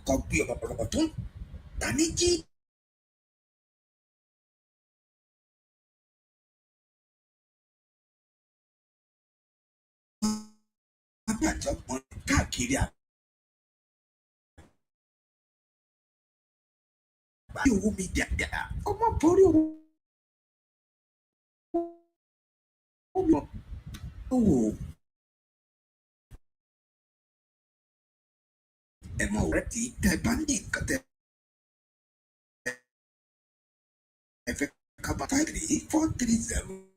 kọ́ gbé ọmọ ọ̀pọ̀lọpọ̀ tó ń ta ní jí. Àbí àjọpọ̀ káàkiri àgbáyé owó mi dáadáa. Omoboriowo ẹ mọ̀ ọ̀rẹ́ tí tẹ́ bá ní nǹkan tẹ́ ẹ fẹ́ ká bá 53430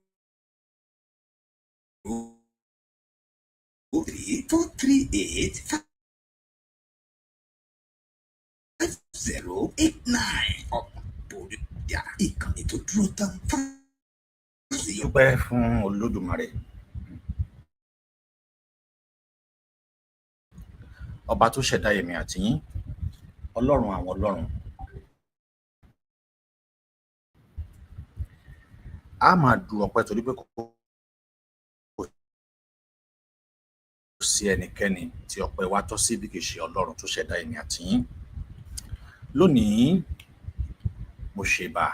3438 5089 Omoboriowo ìkànnì tó dúró tán fásitì. Dúpẹ́ fún Olódùmarè, ọba tó ṣẹ̀dá èmi àti yín, ọlọ́run àwọn ọlọ́run. A máa du ọpẹ́ torí pé kò sí ẹnikẹ́ni tí ọpẹ́ wa tọ́ sí bí kì í ṣe ọlọ́run tó ṣẹ̀dá èmi àti yín. Lónìí, mo ṣèbà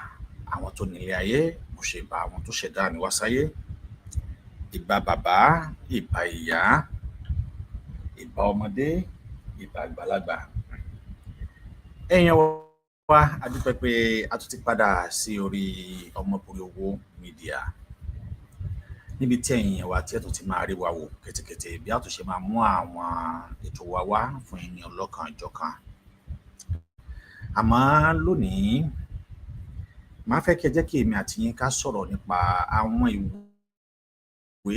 àwọn tó nílé ayé, mo ṣèbà àwọn tó ṣẹ̀dá mi wá sáyé. Ìbà bàbá, ìbà ìyá, ìbà ọmọdé, ìbà àgbàlagbà. Ẹ̀yin wa, a dúpẹ́ pé a tún ti padà sí orí Omoboriowo Media, níbi tí ẹ̀yin wa tí ẹ tún ti máa rí wa wò kẹ́tẹ́kẹ́tẹ́ bí a tún ṣe máa mú àwọn ètò wa wá fún ẹ̀yin ọlọ́kan ìjọ̀kan. Àmọ́ lónìí, màá fẹ́ kí ẹ jẹ́ kí èmi àti yín ká sọ̀rọ̀ nípa àwọn ìwé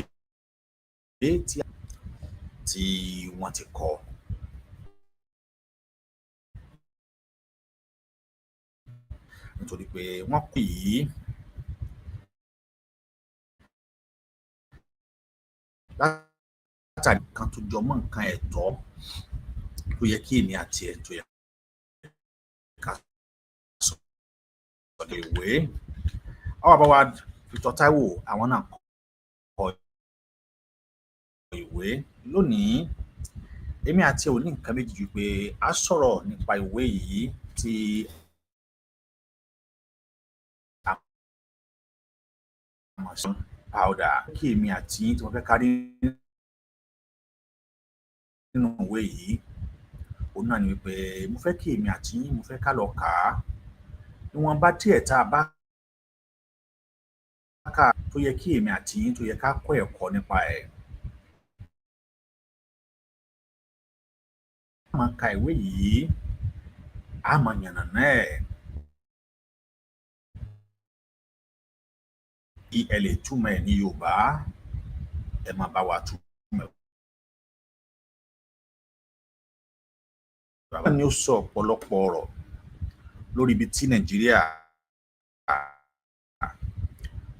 tí wọ́n ti kọ. Nítorí pé wọ́n pè yìí látàrí nǹkan tó jọ mọ́ nǹkan ẹ̀tọ́ tó yẹ kí èmi àti ẹ̀ tó yẹ ká sọ̀rọ̀ ìwé. Àwọn bàbá wa Victo Taiwo, àwọn náà kọ ìwé. Lónìí, èmi àti ẹ̀ ò ní nǹkan méjì ju pé a sọ̀rọ̀ nípa ìwé yìí tí Gunpowder, kí èmi àti yín tí wọ́n fẹ́ kárí nínú ìwé yìí, òun náà ni wípé mo fẹ́ kí èmi àti yín, mo fẹ́ ká lọ kà á. Ìwọ̀nba díẹ̀ tá a bá kà tó yẹ kí èmi àti yín tó yẹ ká kọ́ ẹ̀kọ́ nípa ẹ̀. A máa ka ìwé yìí, a máa yànnàná ẹ̀. Ẹ lè túmọ̀ ẹ̀ ní Yorùbá, ẹ máa bá wa túmọ̀ ẹ̀. Bàbá ni ó sọ ọ̀pọ̀lọpọ̀ ọ̀rọ̀ lórí ibi tí Nàìjíríà,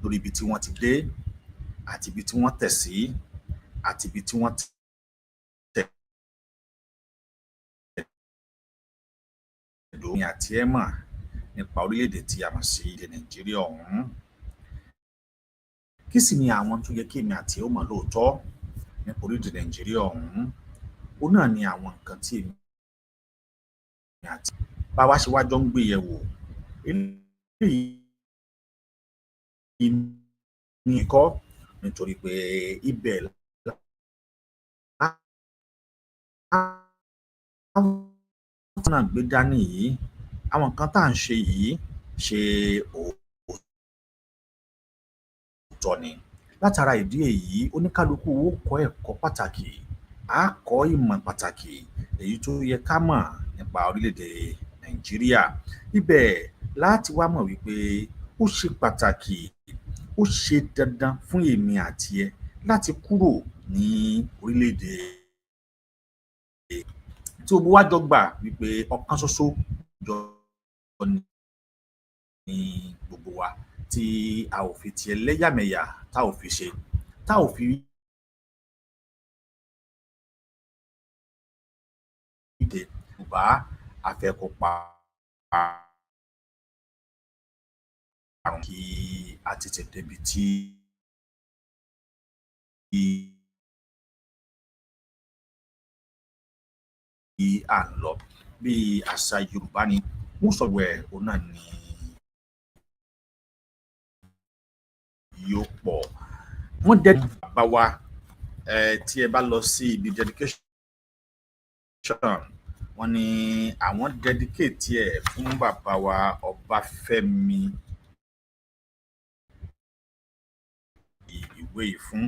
lórí ibi tí wọ́n ti dé, àti ibi tí wọ́n tẹ̀ sí, àti ibi tí wọ́n tẹ̀ lórí àti ẹ̀ mọ̀ nípa orílẹ̀-èdè tí a mọ̀ sí ilẹ̀ Nàìjíríà ọ̀hún. Kí sì ni àwọn tó yẹ kí èmi àti ẹ̀ ó mọ̀ lóòótọ́ nípa orílẹ̀-èdè Nàìjíríà ọ̀hún? Òun náà ni àwọn nǹkan tí èmi àti bá wa ṣe wá jọ ń gbé yẹ̀wò. Eléyìí ní ẹ̀kọ́, nítorí pé ibẹ̀ náà gbé dání yìí, àwọn nǹkan tá à ń ṣe yìí ṣe òótọ́ ni. Látara ìdí èyí, oníkálukú ó kọ́ ẹ̀kọ́ pàtàkì, á kọ́ ìmọ̀ pàtàkì èyí tó yẹ ká mọ̀ nípa orílẹ̀-èdè Nàìjíríà. Ibẹ̀ láti wá mọ̀ wípé ó ṣe pàtàkì, ó ṣe dandan fún èmi àti ẹ láti kúrò ní orílẹ̀-èdè tí gbogbo wa jọ gbà wípé ọ̀kan ṣoṣo jọ ní gbogbo wa, tí a ò fi ti ẹlẹ́yàmẹ̀yà tá ò fi ṣe, tá ò fi ìdè Yorùbá afẹ́kọ̀pá àrùn kí a tètè débi tí à ń lọ. bí àṣà Yorùbá ni wọ́n sọ̀rọ̀ ẹ̀ òun náà ni yóò pọ̀. Wọ́n dẹ́ bàbá wa tí ẹ bá lọ sí ibi dedication wọ́n ní àwọn dedicate ẹ̀ fún bàbá wa Ọbáfẹ́mi ìwé yìí fún.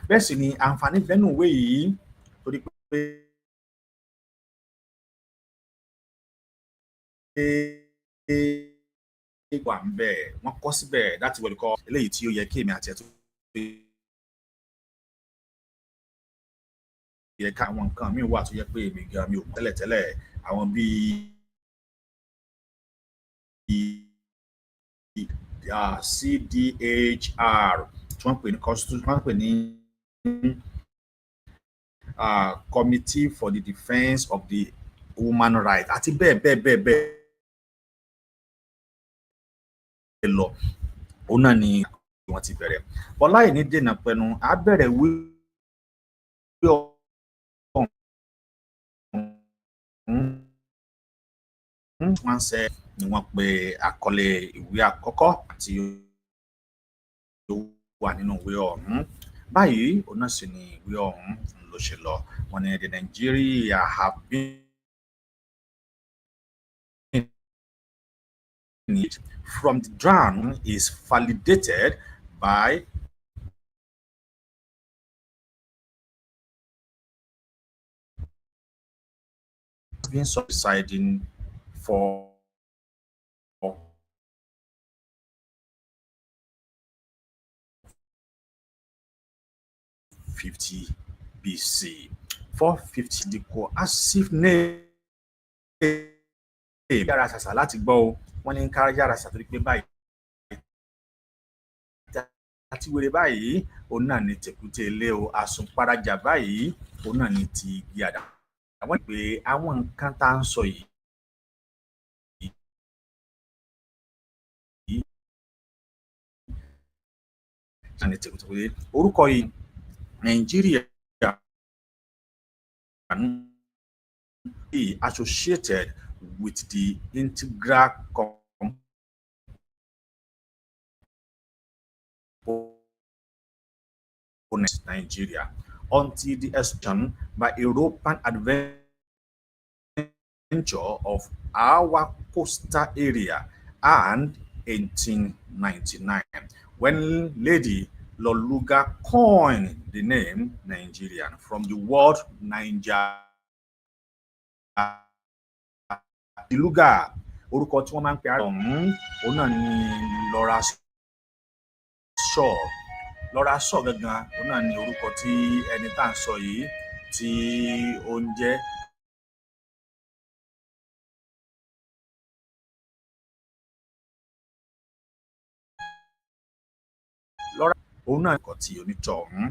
Bẹ́ẹ̀ sì ni àǹfààní bẹ́nu ìwé yìí torí pé wà ń bẹ̀ wọ́n kọ́ síbẹ̀ láti wọlé kọ́ eléyìí tí ó yẹ kí èmi àti ẹ̀ tó yẹ ká àwọn nǹkan míì wà tó yẹ pé èmi gan mi ò mọ̀ tẹ́lẹ̀tẹ́lẹ̀ àwọn bíi CDHR tí wọ́n pè ní constitution wọ́n pè ní Committee for the Defence of the Human Rights àti bẹ́ẹ̀ lọ òun náà ni wọ́n ti bẹ̀rẹ̀. Bọ́lá yìí ní dènà pẹnu á bẹ̀rẹ̀ wí wọ́n ṣe ni wọ́n pe àkọlé ìwé àkọ́kọ́ tí ó wà nínú ìwé ọ̀hún. Báyìí òun náà sì ni ìwé ọ̀hún ló ṣe lọ. Wọ́n ní the Nigeria have been from the ground is validated by been subsiding for BC 450 the coercive name yára ṣàṣà láti gbọ́ o wọ́n ní ká yára ṣàṣà torí pé báyìí àti wèrè báyìí òun náà ní tẹ̀kútẹ̀ ilé o àsùnparajà báyìí òun náà ní ti igi àdá. Àwọn pé àwọn nǹkan tá à ń sọ yìí ní tẹ̀kútẹ̀ orúkọ yìí Nàìjíríà associated with the integral component Nigeria until the extension by European adventure of our coastal area and 1899 when Lady Loluga coined the name Nigerian from the word Niger. Ìlúgà orúkọ tí wọ́n máa ń pe ara ọ̀hún òun náà ni Laura Shaw gangan òun náà ni orúkọ tí ẹni tá à ń sọ yìí tí ó ń jẹ́. Laura òun náà kọ̀ tí onítọ̀ ọ̀hún.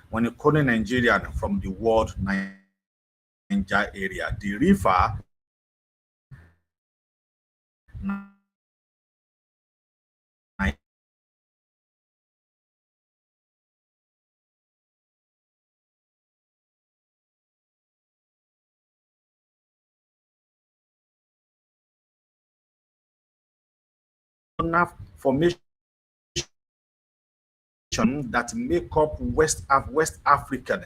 When you call Nigerian from the word Niger area, the river formation that make up West African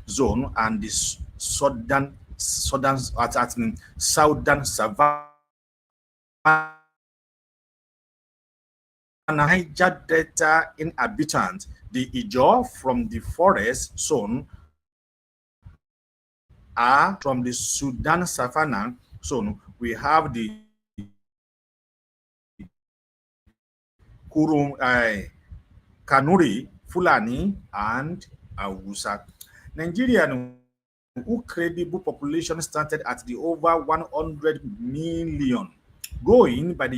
zone and the southern savannah Niger Delta inhabitants, the Ijaw from the forest zone are from the Sudan savannah zone. We have the Kanuri, Fulani, and Hausa. Nigeria whose credible population started at the over 100 million, going by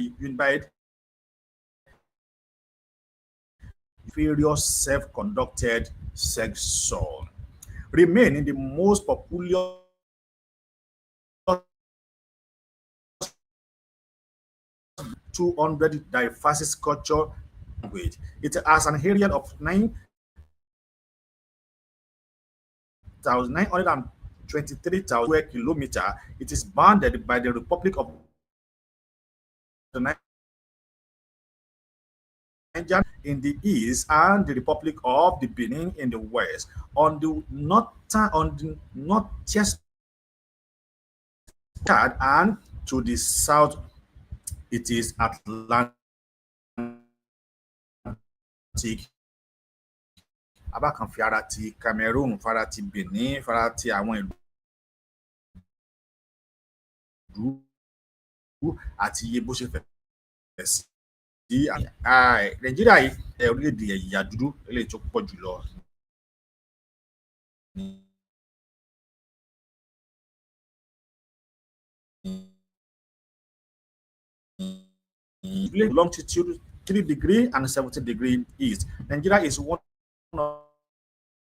various self-conducted section, remain in the most populous 200 diverse culture language. It has an area of 9,923,000 square kilometers. It is bounded by the Republic of the Niger in the east and the Republic of the Benin in the west. On the northeast and to the south, it is Atlantic. Abá kan fi ara ti Cameroon, fara ti Benin, fara ti àwọn ìlú àti iye bó ṣe fẹ̀ sí. Nàìjíríà yìí orílẹ̀-èdè ẹ̀yà dúdú eléyìí tó pọ̀ jùlọ longitude 3 degree and 70 degree east. Nigeria is one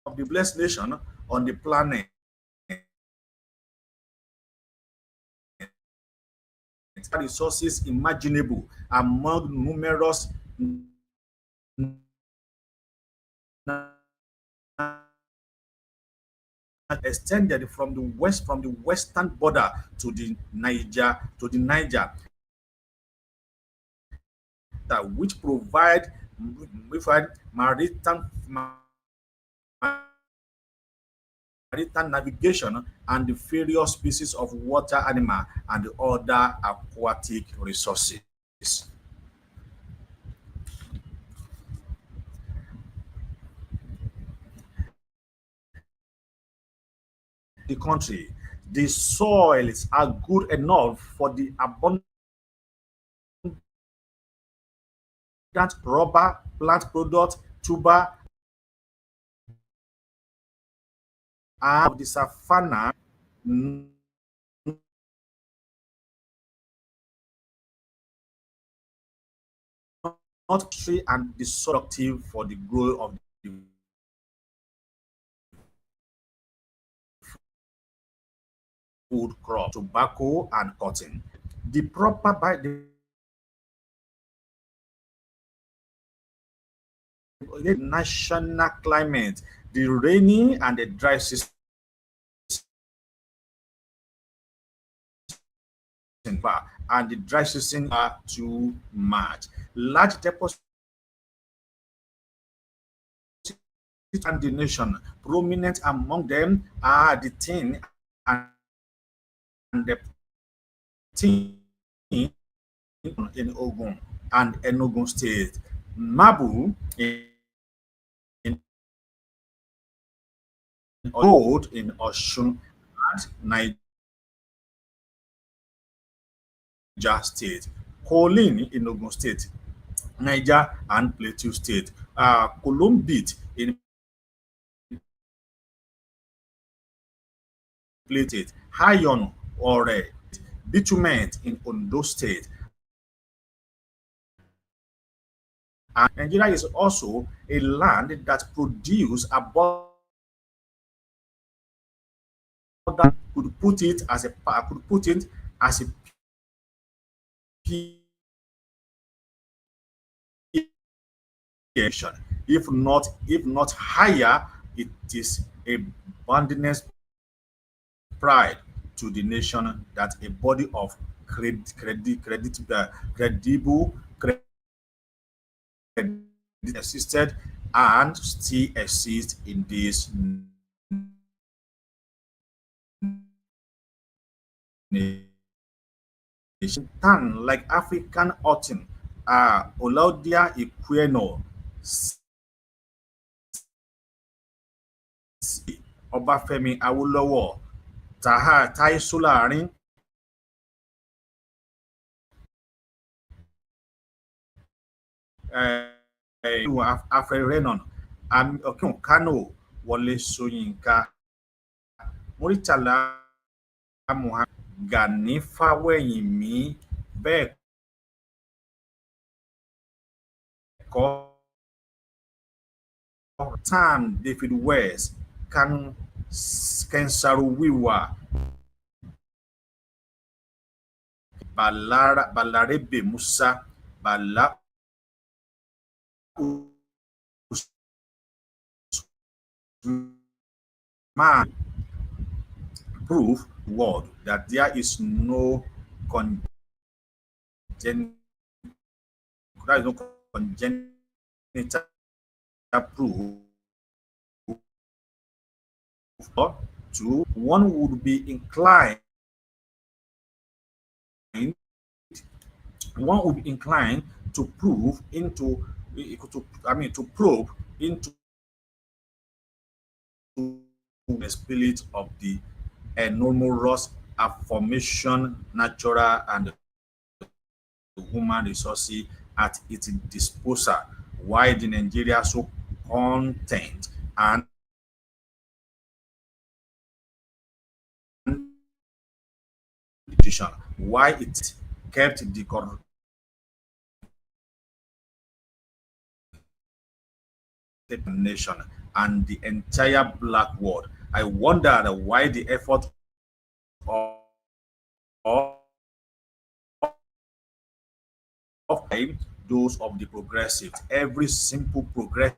of the blessed nations on the planet. Resources imaginable among numerous extended from the western border to the Niger, which provide maritime navigation and the various species of water animal and other aquatic resources. The country, the soils are good enough for the abundant rubber, plant product, tuber, and the savannah not tree and destructive for the growth of the food crop, tobacco and cotton. The proper by the national climate, the rainy and the dry season and the dry season are too much. Large deposits and the nation, prominent among them are the tin and the tin in Ogun and Enugu State, marble in gold in Osun and Niger State, choline in Ogun State, Niger and Plateau State, columbite in Plateau, iron or bitumen in Ondo State. And Nigeria is also a land that produces abundant. Could put it as a if not higher, it is a boundless pride to the nation that a body of credible existed and still exists in this nation. Tan like African autumn, Olaudia Equino, Obafemi Awolowo, Tai Solarin, Aferenon, Kano, Wole Soyinka, Muritala Muhammed, Gani Fáwẹ́hìnmí, bẹ́ẹ̀ kọ́ Tan David West, Kensaruwiwa, Balarebe Musa, Bala Usman, prove world that there is no congenital proof to one would be inclined to prove into to probe into the spirit of the enormous affirmation natural and human resources at its disposal, why the Nigeria so content and why it kept the nation and the entire black world. I wonder why the effort of, of those of the progressive, every simple progressive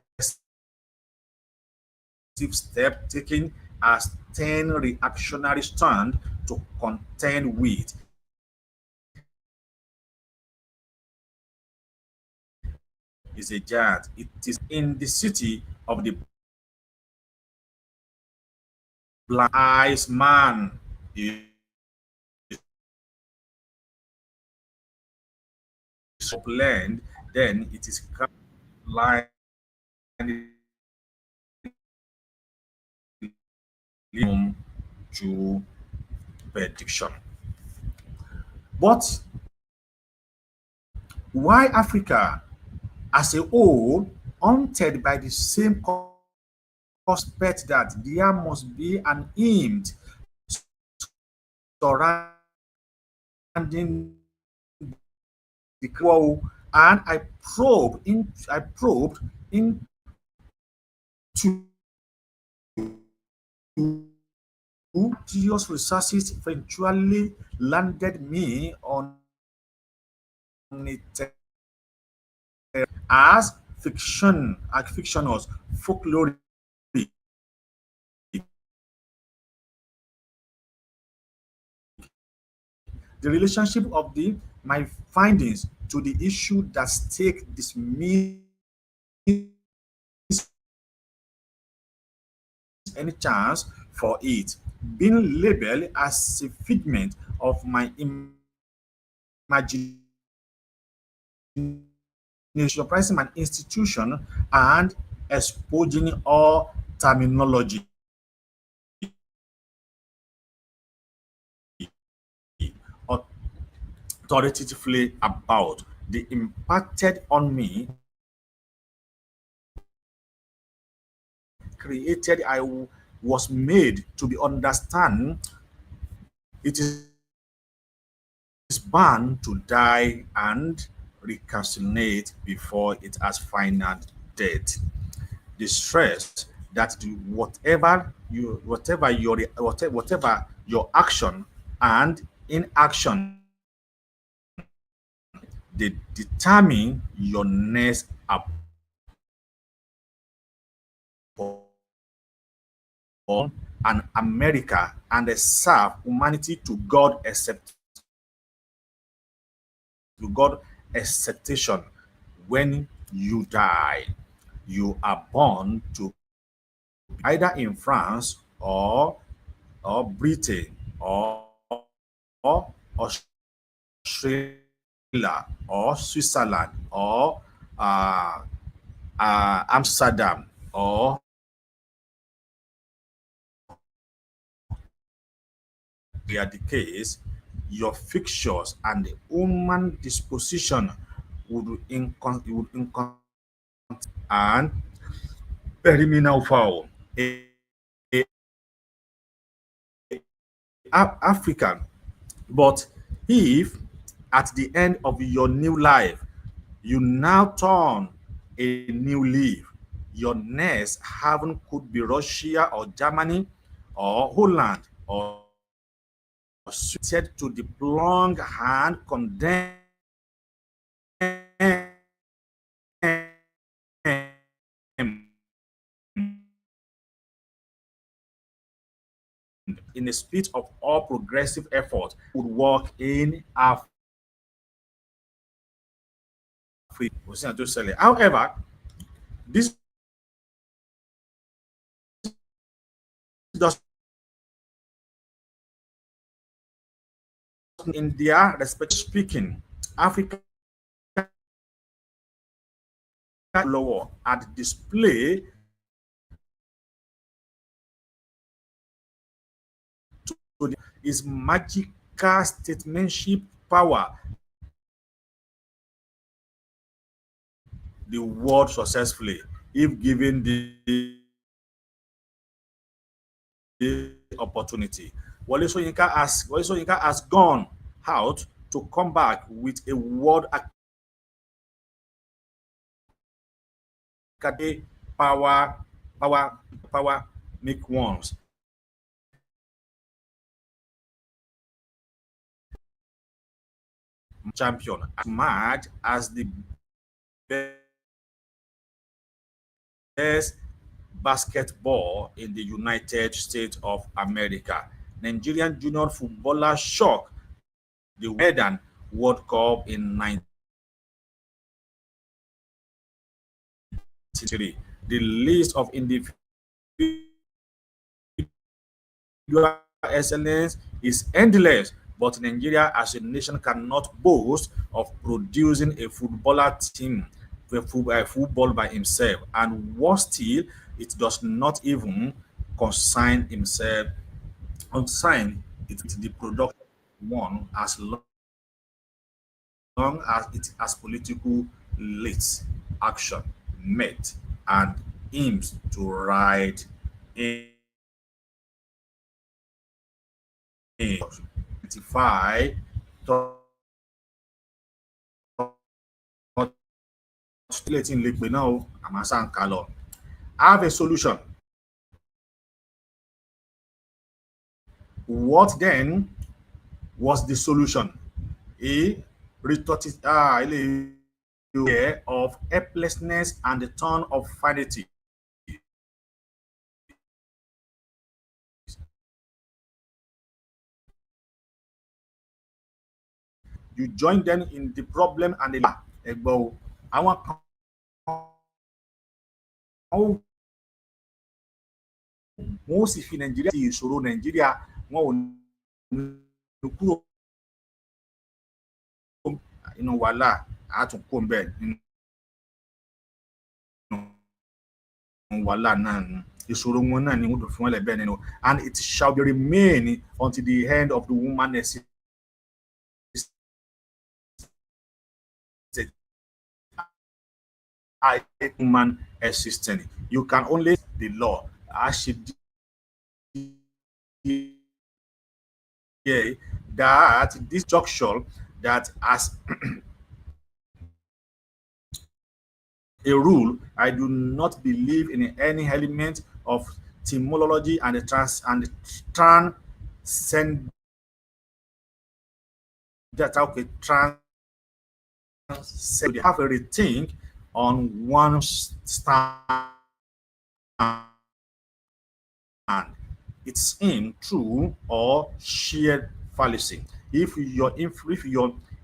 step taken as 10 reactionary stand to contend with is a giant. It is in the city of the black eyes man is land, then it is line to prediction. But why Africa as a whole, haunted by the same prospect that there must be an aimed surrounding the world, and I probed into serious resources eventually landed me on it as fictionals, folklore. The relationship of the my findings to the issue that stake dismiss any chance for it, being labeled as a figment of my imagination, surprising an institution and exposing all terminology authoritatively about the impacted on me created was made to be understand it is bound to die and recalcinate before it has final death. The stress that whatever your action and inaction, they determine your next upon an America and serve humanity to God acceptation. When you die, you are born to either in France or Britain or Australia or Switzerland or uh, Amsterdam or are the case, your fixtures and the human disposition would and terminal foul. African. But if at the end of your new life you now turn a new leaf, your next haven could be Russia or Germany or Holland or suited to the long hand condemned in a spirit of all progressive effort would work in Africa. However, this does in their respect speaking, Africa lower at display is magical statesmanship power. The world successfully if given the opportunity. Wale Soyinka has gone out to come back with a world academy power, power, power, make ones champion, as much as the best basketball in the United States of America. Nigerian junior footballers shock the Medan World Cup in 1993. The list of individual excellence is endless, but Nigeria as a nation cannot boast of producing a footballer team, football by himself. And worse still, it does not even consign himself, consign it the production one as long as it has political leads, action, met, and aims to ride in 25 letting late now, Amasan Kalo. I have a solution. What then was the solution? A of helplessness and the turn of vanity. You join them in the problem and the ẹgbọ́ àwọn kan wọn ó sì fi Nàìjíríà ti ìṣòro Nàìjíríà wọn ò ní kúrò inú wàhálà àtúnkò ń bẹ nínú wàhálà náà ni ìṣòro wọn náà ni wọn tó fi wọn lẹ bẹ́ẹ̀ nínú and it shall be remain until the end of the woman existence. Human existence. You can only the law as she did that this juncture that as a rule, I do not believe in any element of etymology and the transcend that okay trans they have a rethink on one stand. It's in true or shared fallacy. If your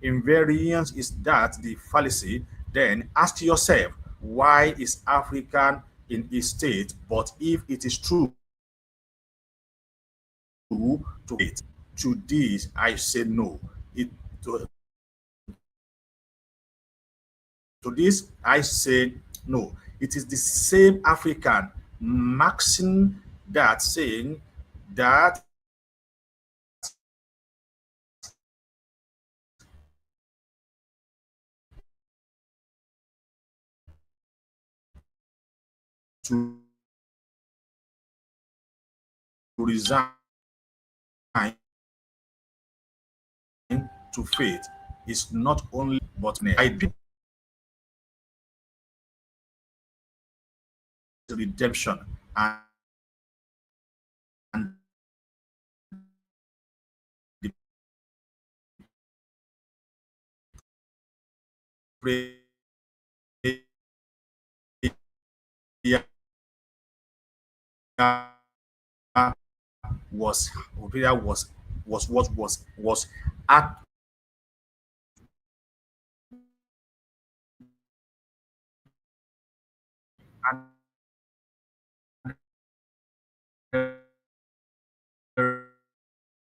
invariance is that the fallacy, then ask yourself why is African in a state, but if it is true to it, to this I say no. It to this I say no. It is the same African maxim that saying that to resign to faith is not only but I did redemption and the prayer was prayer was what was act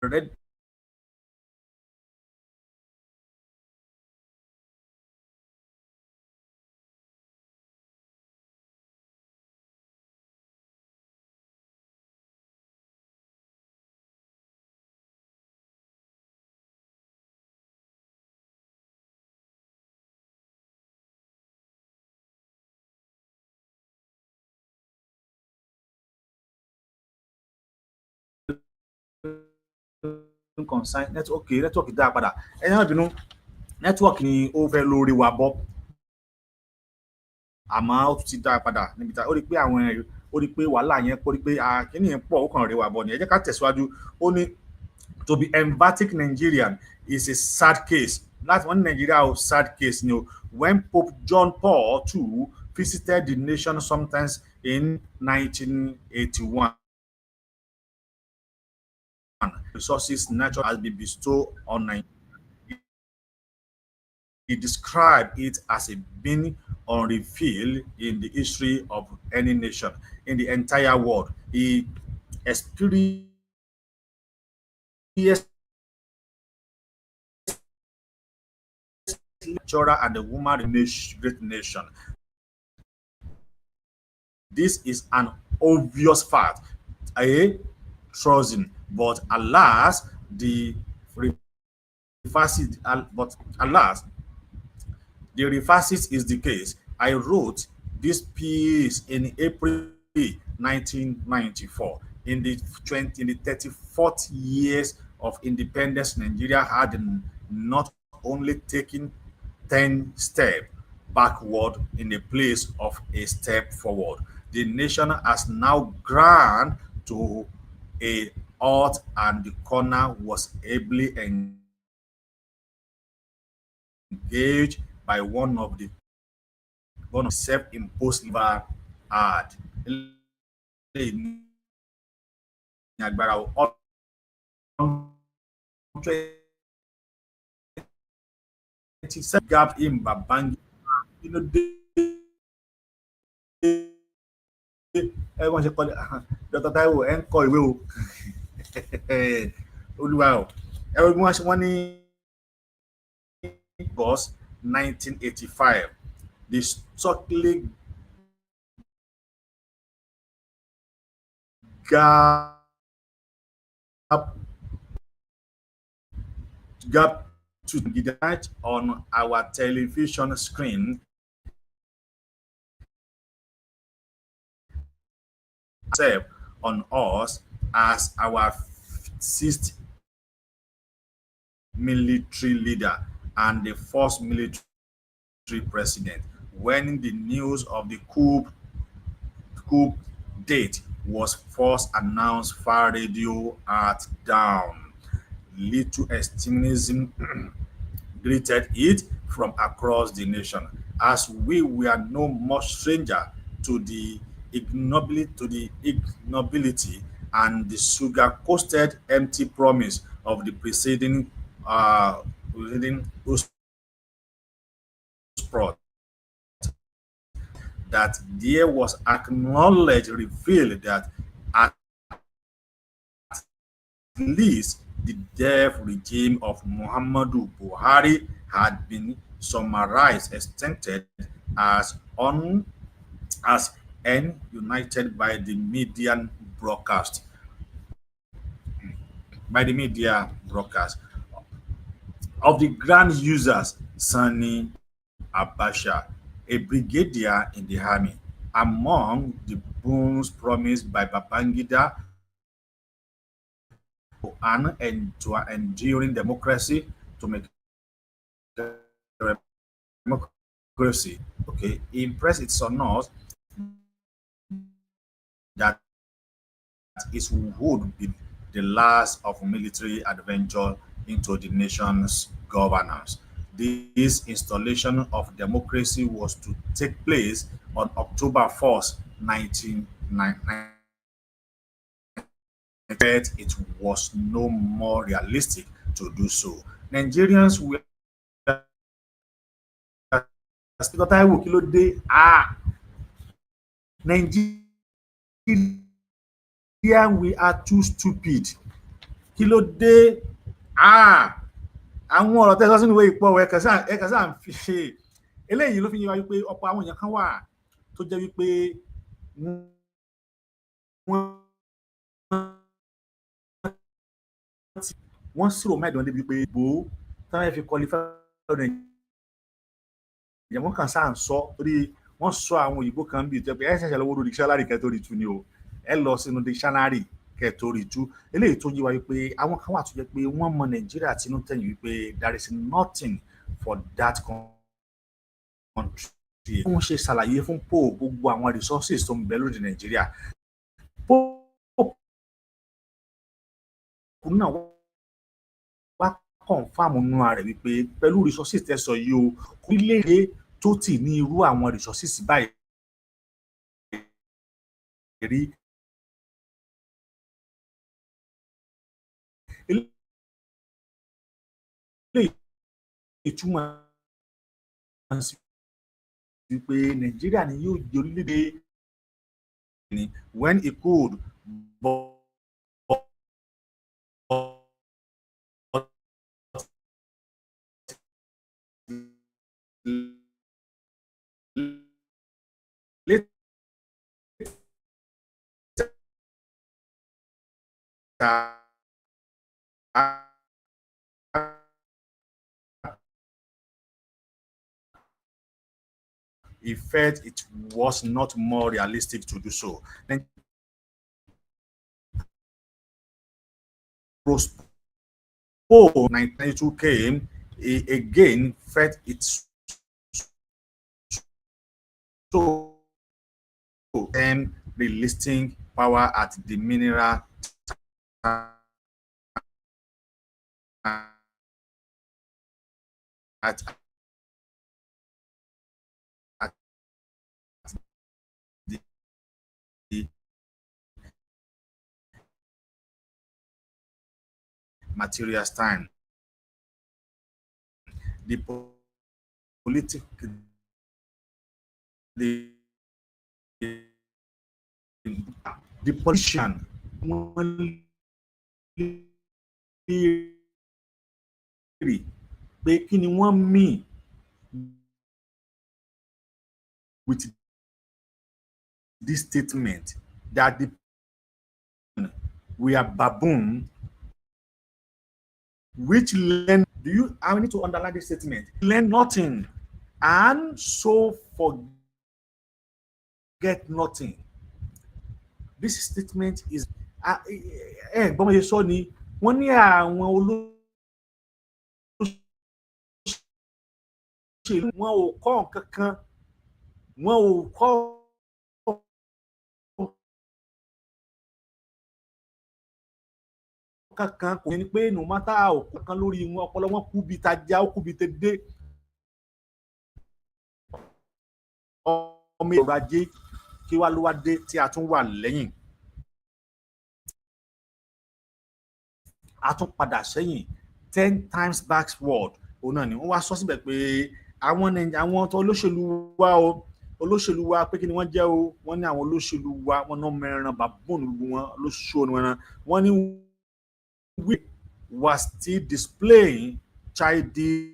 read consign network network dá padà ẹni náà bínú network ni ó fẹ́ lórí wa bọ́ àmọ́ ó tún ti dá padà níbi tá ó rí pé àwọn ó rí pé wàhálà yẹn ó rí pé kíní yẹn pọ̀ ó kàn rí wa bọ́ ni ẹ jẹ́ ká tẹ̀síwájú ó ní to be emphatic Nigerian is a sad case láti wọ́n ní Nigeria ó sad case ni o when Pope John Paul II visited the nation sometimes in 1981. Resources natural has been bestowed on Nigeria. He described it as a being unrevealed in the history of any nation in the entire world. He experienced lecturer and the woman great nation. This is an obvious fact, troubling, but alas, the reverse is the case. I wrote this piece in April 1994. In the 34th years of independence, Nigeria had not only taken 10 steps backward in the place of a step forward. The nation has now ground to a halt, and the corner was ably engaged by one of self-imposed liberal hard. Gap in Babangida, you know, everyone should call it Dr. Taiwo ẹ̀ ń kọ ìwé o olúwa o everyone wọ́n ní August 1985 the Stockley gap to the night on our television screen on us as our sixth military leader and the first military president. When the news of the coup date was first announced via radio at dawn, little extremism greeted it from across the nation, as we were no more stranger to the ignobility and the sugar-coated empty promise of the preceding that there was acknowledged revealed that at least the death regime of Muhammadu Buhari had been summarized, extended as united by the media broadcast. Of the grand users, Sani Abacha, a brigadier in the army, among the boons promised by Babangida to an enduring democracy, to make democracy, okay, impress it or not that it would be the last of military adventure into the nation's governance. This installation of democracy was to take place on October 1st, 1999. It was no more realistic to do so. Nigerians were Speaker Taiwo, kí ló dé? Nigeria, we are too stupid. Kí ló dé? Àwọn ọ̀rọ̀ tẹ́sán sínú ìwé ìpọ̀ ẹ̀ka sáà ń fi ṣe eléyìí ló fi yé wa wípé ọ̀pọ̀ àwọn èèyàn kan wà tó jẹ́ wípé wọ́n sírò mẹ́ẹ̀dán débi pé ìbò táwọn fi qualify Nàìjíríà wọ́n kàn sáà ń sọ torí wọ́n sọ àwọn òyìnbó kan bíi jẹ́ pé ẹ ṣẹ̀ṣẹ̀ lọ́wọ́ lórí dictionary kẹ́ tó rí tú ni o ẹ lọ sínú dictionary kẹ́ tó rí tú eléyìí tó yé wa wípé àwọn kan wà tó jẹ́ pé wọ́n mọ Nàìjíríà tinú tẹ̀yìn wípé there is nothing for that country. Wọ́n ṣe ṣàlàyé fún Pope gbogbo àwọn resources tó ń bẹ lórí Nàìjíríà. Pope náà wá confam nínú rẹ̀ wípé pẹ̀lú resources tẹ́sọ̀ yìí o orílẹ̀-èdè tó tì ní irú àwọn resources báyìí rí. Ìtumọ̀ sí wípé Nàìjíríà ni yóò jẹ́ orílẹ̀-èdè when it could he felt it was not more realistic to do so. Then postponed 1992 came, he again felt it so and relisting power at the mineral at the material stand. The political the politician pé kí ni wọ́n mean with this statement that we are baboon which learn I need to underline this statement, learn nothing and so forget nothing. This statement is gbọ́n ṣe sọ ni wọ́n ní àwọn olóṣèlú wọn ò kọ́ nǹkan kan wọn ò kọ́ kankan kò ní pé no matter òkú kan lórí wọn ọpọlọ wọn kú bí tajà ó kú bí tẹdé ọmọ ọrọ̀ ajé kí wá ló wá dé tí a tún wà lẹ́yìn a tún padà sẹ́yìn 10 times backward òun náà ni wọ́n wá sọ síbẹ̀ pé àwọn tó olóṣèlú wa pé kí ni wọ́n jẹ́ o wọ́n ní àwọn olóṣèlú wa wọ́n náà mẹ́ran bàbóònù wọn lóṣòó wọ́n ní we were still displaying childish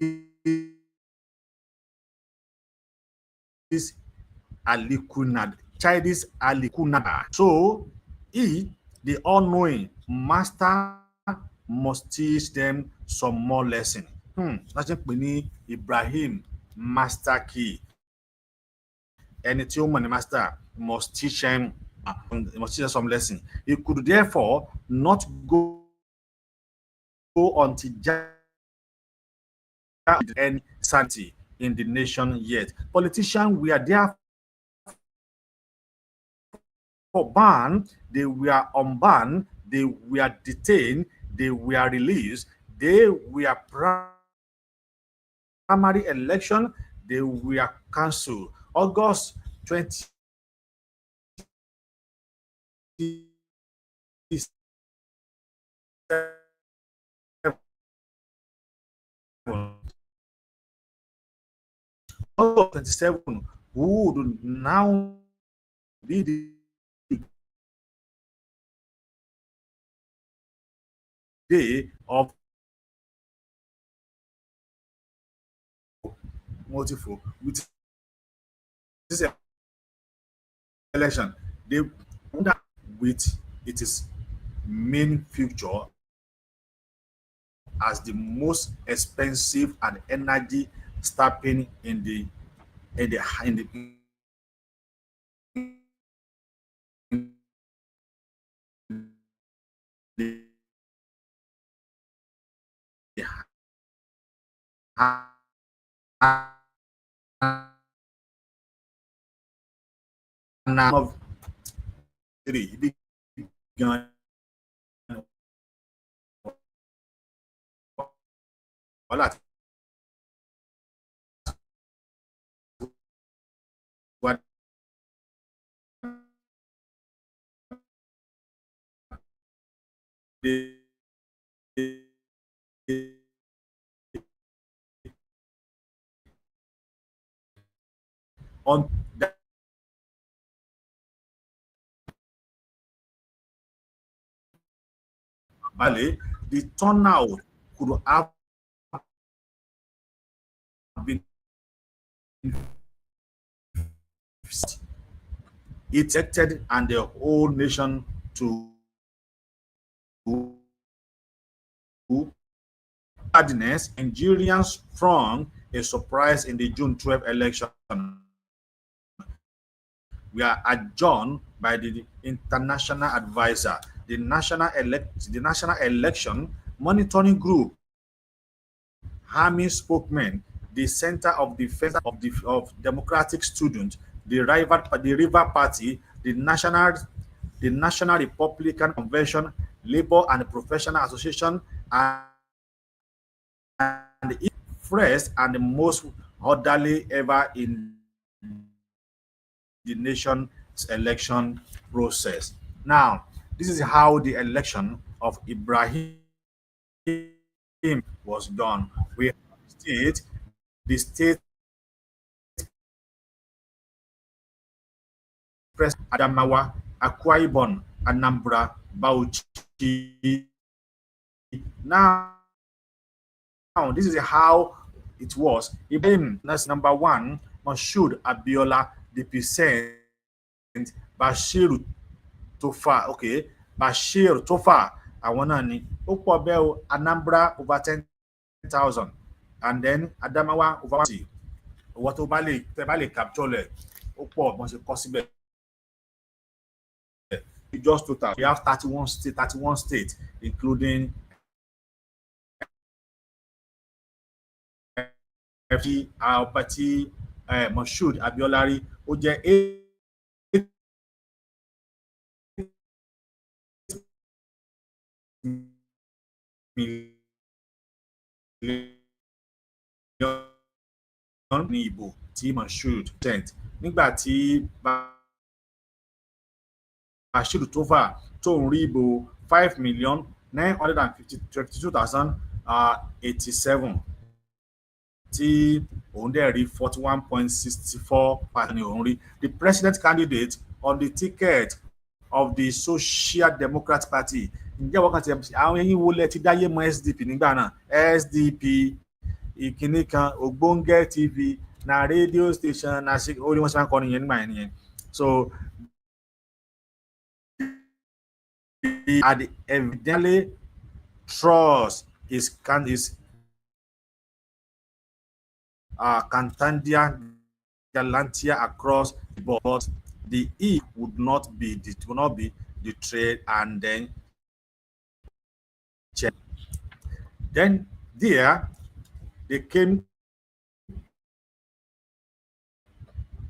alikunada. So he, the all-knowing master, must teach them some more lesson. Láti pè ní Ibrahim master key. Ẹni tí ó mọ̀ ní master must teach them some lesson. He could therefore not go until and sanity in the nation yet. Politicians were therefore banned, they were unbanned, they were detained, they were released, they were primary election, they were cancelled. August 27, August 27 would now be the day of multiple with this election. They with its main future as the most expensive and energy stapping in the of three began what on that valley, the turnout could have been it affected and the whole nation to sadness. Nigerians sprung a surprise in the June 12 election. We are adjourned by the international advisor, the National Election Monitoring Group, Army spokesman, the Center of Defense of Democratic Students, the River Party, the National Republican Convention, Labor and Professional Association, and the first and the most orderly ever in the nation's election process. Now, this is how the election of Ibrahim was done. We have the state president Adamawa, Akwa Ibom, Anambra, Bauchi. Now, this is how it was. Ibrahim, that's number one. Moshood Abiola, the percent. Bashir Tofa, okay. Bashir Tofa, àwọn náà ni. Ó pọ̀ bẹ́ẹ̀ o, Anambra over 10,000. And then Adamawa over 20. Owó tó bá lè capture lẹ̀, ó pọ̀ bọ́n ṣe kọ́ síbẹ̀. Just total, we have 31 states, including our party, Moshood Abiolari, ó jẹ́ 8 million ní ìbò tí Moshood sent. Nígbà tí Bashir Tofa tó ń rí ìbò 5,952,087 tí òun dẹ̀ rí 41.64% ní òun rí. The president candidate on the ticket of the Social Democrat Party. Ǹjẹ́ wọ́n kàn ti àwọn ẹ̀yin wo lẹ ti dáyé mọ́ SDP nígbà náà? SDP ìkíní kan Ogbonge TV na radio station na ṣe ó ní wọ́n ṣe máa ń kọ́ nìyẹn nígbà yẹn nìyẹn. So and evidently trust is Cantandia Galantia across the board. The E would not be the trade and then check. Then there they came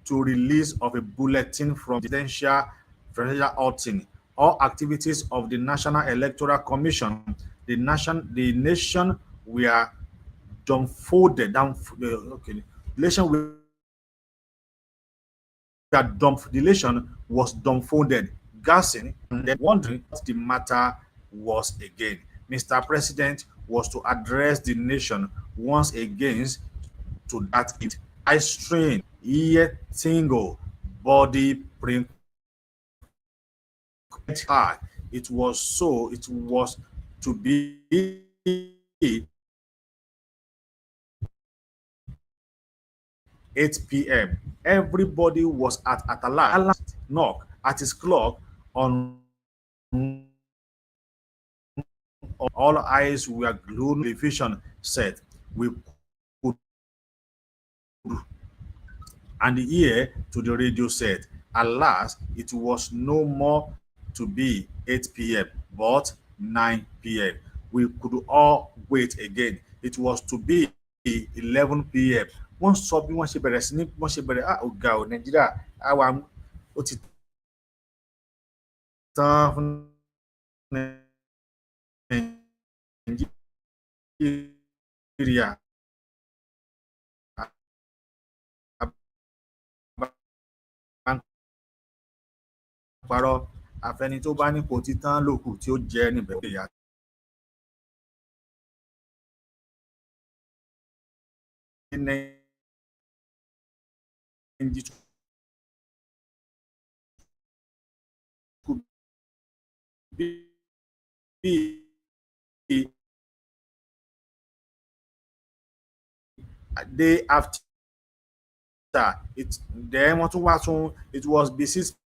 to release of a bulletin from the presidential outing. All activities of the National Electoral Commission, the nation were dumbfounded. Okay, the nation the nation was dumbfounded, gasping, and then wondering what the matter was again. Mr. President was to address the nation once again to that it. I strain, ear tingle, body prick hard. It was to be 8 p.m. Everybody was at a last knock at his clock on all eyes were glued on the television set. We could and the ear to the radio set. Alas, it was no more to be 8 p.m. but 9 p.m. We could all wait again. It was to be 11 p.m. Wọ́n sọ bí wọ́n ṣe bẹ̀rẹ̀ sí ní wọ́n ṣe bẹ̀rẹ̀ ọ̀gá ò Nàìjíríà àwa ó ti tán fún Nàìjíríà. Parọ́ àfẹni tó bá nípò títán lòkù tí ó jẹ́ níbẹ̀ ìyá day after it then wọ́n tún wá tún it was besieged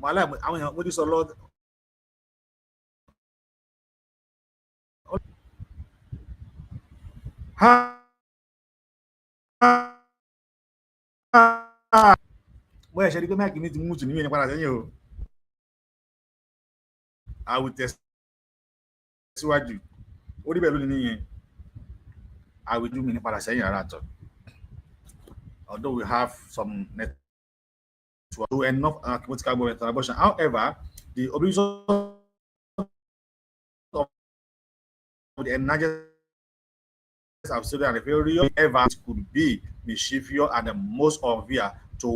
Màálà àwọn èèyàn mo ti sọ lọ. Mo ẹ̀ṣẹ̀ rí pé máìkì mi ti mú tù ní ìyẹn padà sẹ́yìn o. I will tẹ̀síwájú. Ó rí bẹ́ẹ̀ lónìí nìyẹn. I will do mi ní padà sẹ́yìn ara àtọ̀. Although we have some network to enough critical government abortion. However, the obligation of the emergency of children and the failure ever could be mischievous and the most obvious to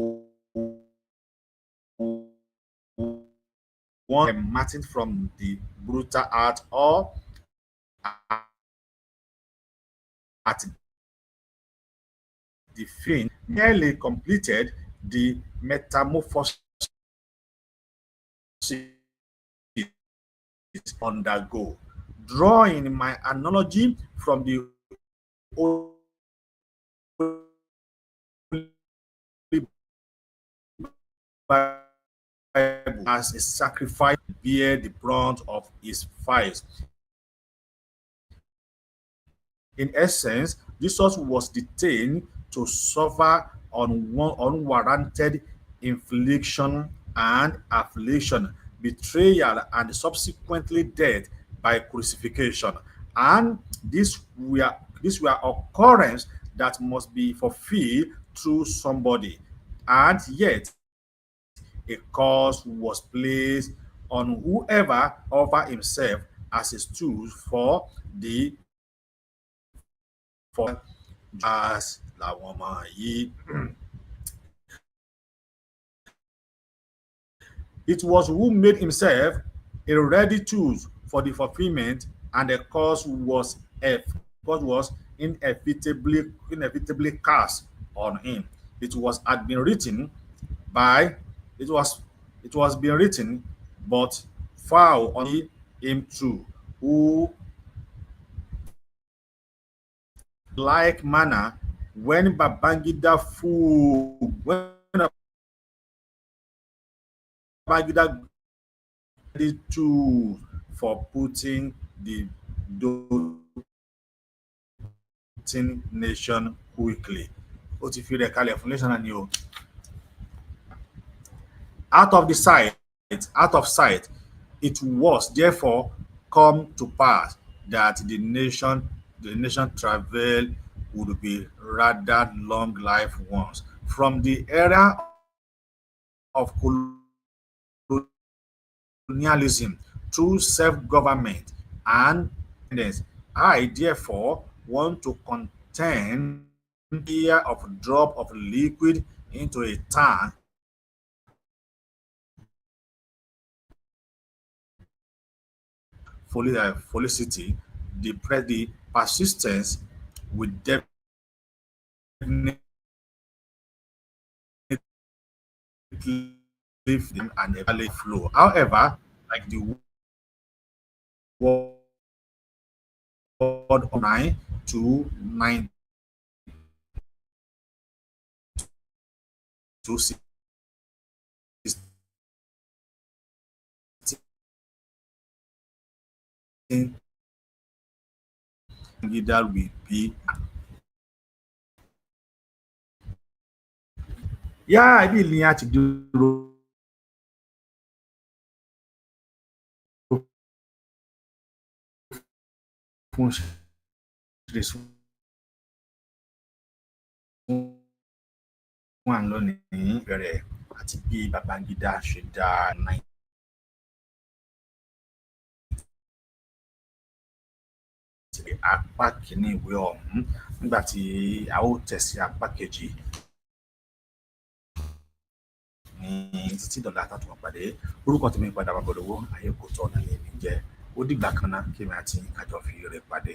one emerging from the brutal art or at the fin nearly completed the metamorphosis undergo. Drawing my analogy from the Holy Bible as a sacrifice bear the brunt of his files. In essence, Jesus was detained to suffer unwarranted infliction and affliction, betrayal, and subsequently death by crucifixion. And these were occurrences that must be fulfilled through somebody. And yet, a curse was placed on whoever offered himself as a stool for the as làwọn ọmọ yìí. It was who made himself a ready tool for the fulfillment, and the curse was inevitably cast on him. It was being written, but foul on him too, who like manner when Babangida tools for putting the doting nation quickly. Ó ti fi rẹ̀ kalẹ̀ fún nation náà ni o. Out of sight, it was therefore come to pass that the nation travel would be rather long life ones. From the era of colonialism through self-government and independence, I therefore want to contend here of a drop of liquid into a tank felicity, the persistence with definitely leave them and a valley flow. However, like the word 9 to 9 to 16 leader will be ibi ìlú yẹn á ti dúró fún wọn lónìí bẹ̀rẹ̀ àti bí Babangida ṣe dá apá kìíní ìwé ọ̀hún nígbà tí a ó tẹ̀sí apá kejì ní títí dọ̀là àtàtúmọ̀ pàdé. Orúkọ tèmi padà Omoboriowo, ayé kò tọ́ ọ̀nà lèmi jẹ́. Ó dìgbà kan náà kí èmi àti kájọ fi rẹ̀ pàdé.